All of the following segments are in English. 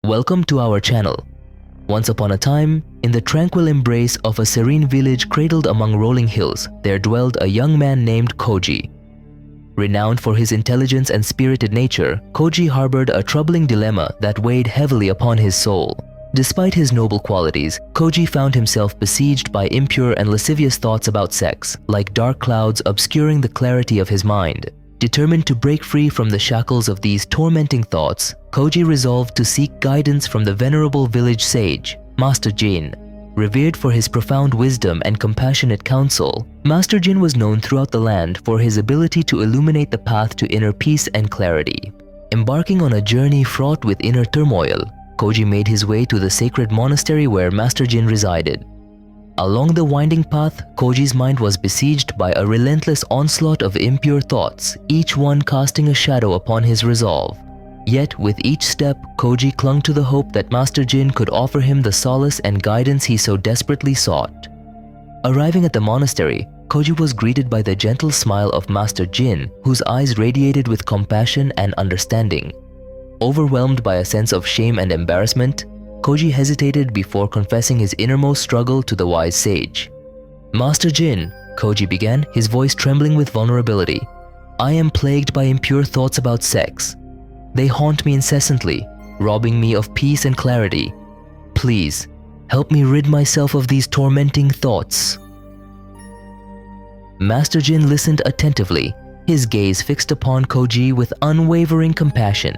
Welcome to our channel. Once upon a time, in the tranquil embrace of a serene village cradled among rolling hills, there dwelled a young man named Koji. Renowned for his intelligence and spirited nature, Koji harbored a troubling dilemma that weighed heavily upon his soul. Despite his noble qualities, Koji found himself besieged by impure and lascivious thoughts about sex, like dark clouds obscuring the clarity of his mind. Determined to break free from the shackles of these tormenting thoughts, Koji resolved to seek guidance from the venerable village sage, Master Jin. Revered for his profound wisdom and compassionate counsel, Master Jin was known throughout the land for his ability to illuminate the path to inner peace and clarity. Embarking on a journey fraught with inner turmoil, Koji made his way to the sacred monastery where Master Jin resided. Along the winding path, Koji's mind was besieged by a relentless onslaught of impure thoughts, each one casting a shadow upon his resolve. Yet, with each step, Koji clung to the hope that Master Jin could offer him the solace and guidance he so desperately sought. Arriving at the monastery, Koji was greeted by the gentle smile of Master Jin, whose eyes radiated with compassion and understanding. Overwhelmed by a sense of shame and embarrassment, Koji hesitated before confessing his innermost struggle to the wise sage. "Master Jin," Koji began, his voice trembling with vulnerability, "I am plagued by impure thoughts about sex. They haunt me incessantly, robbing me of peace and clarity. Please, help me rid myself of these tormenting thoughts." Master Jin listened attentively, his gaze fixed upon Koji with unwavering compassion.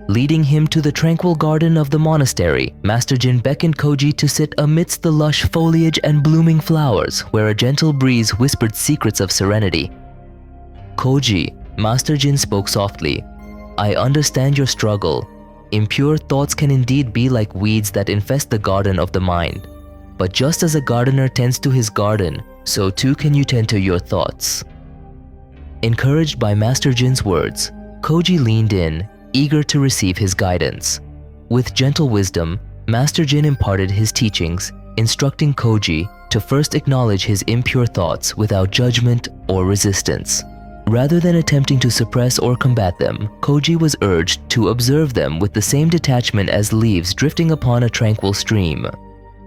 Leading him to the tranquil garden of the monastery, Master Jin beckoned Koji to sit amidst the lush foliage and blooming flowers where a gentle breeze whispered secrets of serenity. "Koji," Master Jin spoke softly, "I understand your struggle. Impure thoughts can indeed be like weeds that infest the garden of the mind. But just as a gardener tends to his garden, so too can you tend to your thoughts." Encouraged by Master Jin's words, Koji leaned in, eager to receive his guidance. With gentle wisdom, Master Jin imparted his teachings, instructing Koji to first acknowledge his impure thoughts without judgment or resistance. Rather than attempting to suppress or combat them, Koji was urged to observe them with the same detachment as leaves drifting upon a tranquil stream.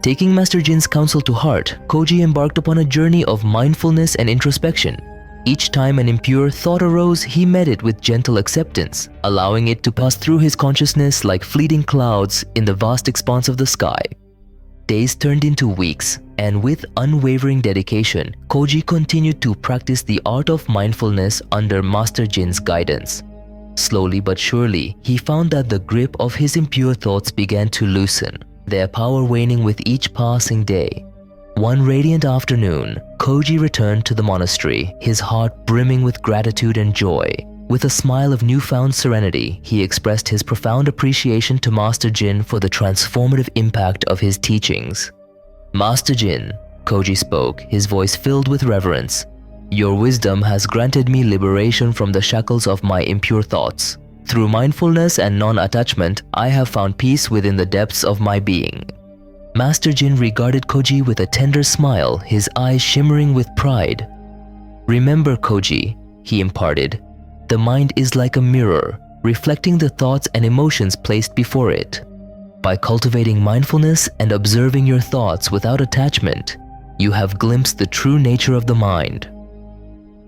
Taking Master Jin's counsel to heart, Koji embarked upon a journey of mindfulness and introspection. Each time an impure thought arose, he met it with gentle acceptance, allowing it to pass through his consciousness like fleeting clouds in the vast expanse of the sky. Days turned into weeks, and with unwavering dedication, Koji continued to practice the art of mindfulness under Master Jin's guidance. Slowly but surely, he found that the grip of his impure thoughts began to loosen, their power waning with each passing day. One radiant afternoon, Koji returned to the monastery, his heart brimming with gratitude and joy. With a smile of newfound serenity, he expressed his profound appreciation to Master Jin for the transformative impact of his teachings. "Master Jin," Koji spoke, his voice filled with reverence, "your wisdom has granted me liberation from the shackles of my impure thoughts. Through mindfulness and non-attachment, I have found peace within the depths of my being." Master Jin regarded Koji with a tender smile, his eyes shimmering with pride. "Remember, Koji," he imparted, "the mind is like a mirror, reflecting the thoughts and emotions placed before it. By cultivating mindfulness and observing your thoughts without attachment, you have glimpsed the true nature of the mind."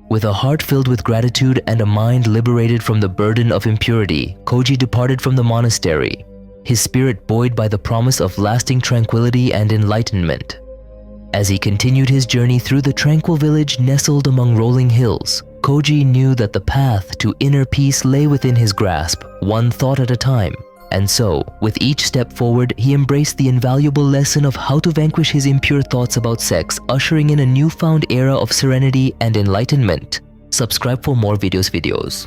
With a heart filled with gratitude and a mind liberated from the burden of impurity, Koji departed from the monastery, his spirit buoyed by the promise of lasting tranquility and enlightenment. As he continued his journey through the tranquil village nestled among rolling hills, Koji knew that the path to inner peace lay within his grasp, one thought at a time. And so, with each step forward, he embraced the invaluable lesson of how to vanquish his impure thoughts about sex, ushering in a newfound era of serenity and enlightenment. Subscribe for more videos.